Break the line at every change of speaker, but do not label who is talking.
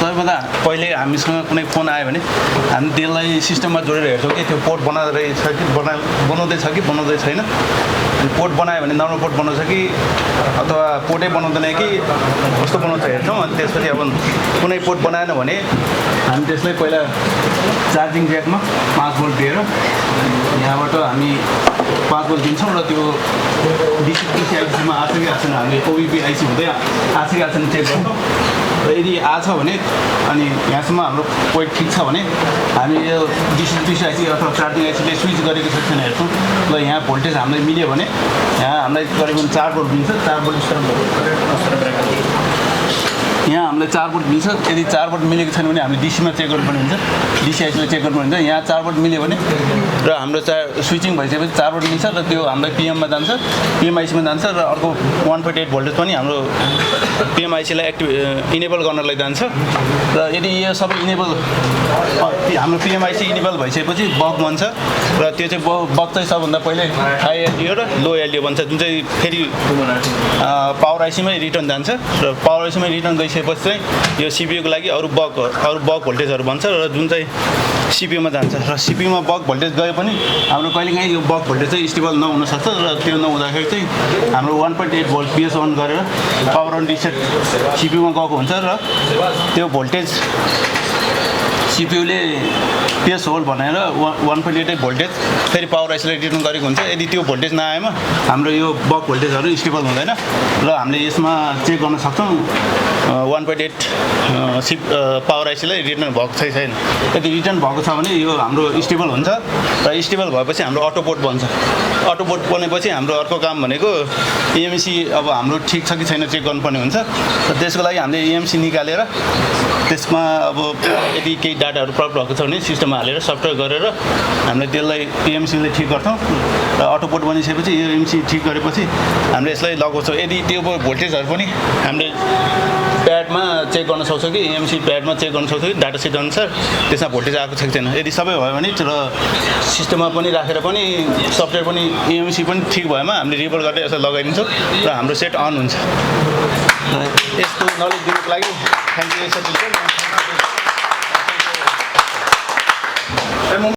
सबैभन्दा पहिले हामीसँग कुनै फोन आयो भने हामी त्यसलाई सिस्टममा जोडेर हेर्छौँ कि त्यो पोर्ट बनाउँदैछ कि बनाउँदैछ कि बनाउँदै छैन। अनि पोर्ट बनायो भने नर्मल पोर्ट बनाउँछ कि अथवा पोर्टै बनाउँदैन कि कस्तो बनाउँछ हेर्छौँ। अनि त्यसपछि अब कुनै पोर्ट बनाएन भने हामी त्यसलाई पहिला चार्जिङ ज्याकमा 5 भोल्ट दिएर यहाँबाट हामी 5 भोल्ट दिन्छौँ र त्यो डिसी आइसीमा आएको कि आएको छैन हामी ओबिपी आइसी हुँदै आएको कि आएको छैन चेक गर्छौँ। र यदि आएको छ भने अनि यहाँसम्म हाम्रो पोइन्ट ठिक छ भने हामी यो डिसी आइसी अथवा चार्जिङ आइसीले स्विच गरेको छ छैन हेर्छौँ। ल यहाँ भोल्टेज हामीलाई मिल्यो भने यहाँ हामीलाई करिबन 4 भोल्ट दिन्छ। 4 भोल्ट यहाँ हामीलाई 4 भोल्ट मिल्छ। यदि 4 भोल्ट मिलेको छैन भने हामीले डिसीमा चेक गर्नुपर्ने हुन्छ, डिसी आइसीमा चेक गर्नुपर्ने हुन्छ। यहाँ 4 भोल्ट मिल्यो भने र हाम्रो स्विचिङ भइसकेपछि 4 भोल्ट मिल्छ र त्यो हामीलाई पिएममा जान्छ, पिएम आइसीमा जान्छ र अर्को 1.8 भोल्टेज पनि हाम्रो पिएम आइसीलाई इनेबल गर्नलाई जान्छ। र यदि यो सबै इनेबल हाम्रो पिएम आइसी इनेबल भइसकेपछि बग बन्छ र त्यो चाहिँ बग चाहिँ सबभन्दा पहिले हाई एलडिओ र लो एलडिओ बन्छ, जुन चाहिँ फेरि पावर आइसीमै रिटर्न जान्छ र पावर आइसीमै रिटर्न गइसकेपछि चाहिँ यो सिपियूको लागि अरू बग भोल्टेजहरू बन्छ र जुन चाहिँ सिपियूमा जान्छ। र सिपियूमा बग भोल्टेज गए पनि हाम्रो कहिलेकाहीँ यो बग भोल्टेज चाहिँ स्टेबल नहुनसक्छ र त्यो नहुँदाखेरि चाहिँ हाम्रो 1.8 भोल्ट पिएस अन गरेर पावर अन रिसेट सिपियूमा गएको हुन्छ र त्यो भोल्टेज सिपियूले पिएस होल्ड भनेर 1.8 भोल्टेज फेरि पावर आइसोलेट रिटर्न गरेको हुन्छ। यदि त्यो भोल्टेज नआएमा हाम्रो यो बग भोल्टेजहरू स्टेबल हुँदैन र हामीले यसमा चेक गर्न सक्छौँ 1.8 पावर आइसीलाई रिटर्न भएको छैन। यदि रिटर्न भएको छ भने यो हाम्रो स्टेबल हुन्छ र स्टेबल भएपछि हाम्रो अटो पोर्ट बन्छ। अटो पोर्ट बनेपछि हाम्रो अर्को काम भनेको एएमसी अब हाम्रो ठिक छ कि छैन चेक गर्नुपर्ने हुन्छ। र त्यसको लागि हामीले एएमसी निकालेर त्यसमा अब यदि केही डाटाहरू प्रब्लम भएको छ भने सिस्टममा हालेर सफ्टवेयर गरेर हामीले त्यसलाई एएमसीले ठिक गर्छौँ र अटो पोर्ट बनिसकेपछि एएमसी ठिक गरेपछि हामीले यसलाई लगाउँछौँ। यदि त्यो भोल्टेजहरू पनि हामीले प्याडमा चेक गर्न सक्छौँ कि एएमसी प्याडमा चेक गर्न सक्छौँ कि डाटा सिट अनुसार त्यसमा भोल्टेज आएको छ कि छैन। यदि सबै भयो भने र सिस्टममा पनि राखेर पनि सफ्टवेयर पनि एएमसी पनि ठिक भएमा हामीले रिभल गरेर यसलाई लगाइदिन्छौँ र हाम्रो सेट अन हुन्छ। यस्तो नलेज दिनुको लागि थ्याङ्क यू।